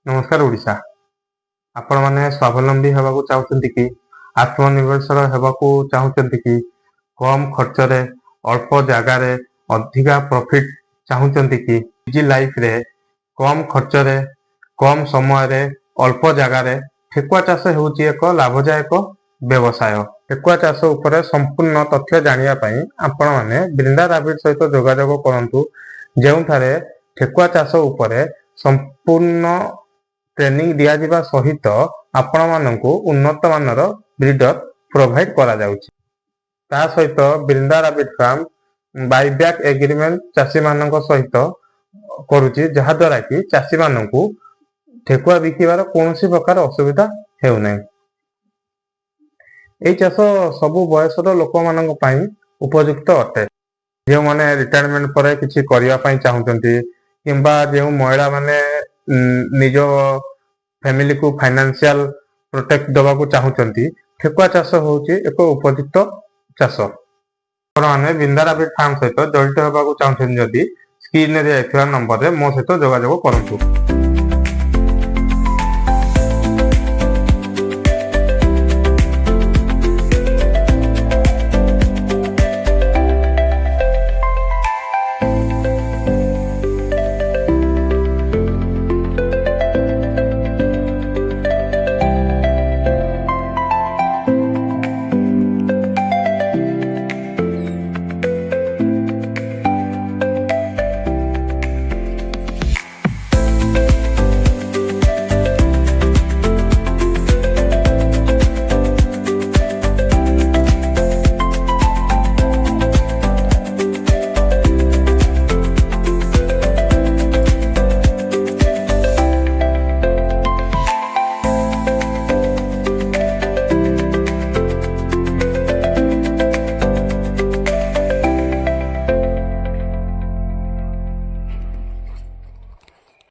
नमस्कार ओडिशा। आपण माने स्वावलंबी हेबाकू चाहूचंती कि आत्मनिर्भरशील हेबाकू चाहूचंती कि कम खर्च रे अल्प जगह रे अधिका प्रॉफिट चाहूचंती कि इजी लाइफ रे कम खर्च रे कम समय रे अल्प जगह रे ठेकुआ चाष हेउची एक लाभदायक व्यवसाय। ठेकुआ चाष उपरे संपूर्ण तथ्य जानिया पई आपण माने ब्रिंदा राबिट सहित जोगाजोग करंतु जेउथारे ठेकुआ चाष उपरे संपूर्ण ट्रेनिंग दिया जिबा सहित आपण माननकु उन्नत मानर ब्रीडर प्रोवाइड करा जाउची। ता सहित ब्रिंदा राबिट फार्म बायबैक एग्रीमेंट चासी माननक सहित करूची, जहा द्वारा कि चासी माननकु ठेकुआ बिकिबार कोनोसी प्रकार असुविधा हेउ नै। एई चाष सबु बयसर लोक माननक पई उपयुक्त अटे। जे माने रिटायरमेंट परे किछि करिया पई चाहुचंती किंबा जे महिला माने निजो फैमिली को फाइनेंशियल प्रोटेक्ट दबा को चाहूचंती ठेकुआ चाष होउची एक उपयुक्त चाष। आपण माने ब्रिंदा राबिट फार्म सहित जड़ित हेबाकू चाहूचंती जदि स्क्रीन रे आइथिबा नंबर रे मो सहित जोगाजोग करंतु।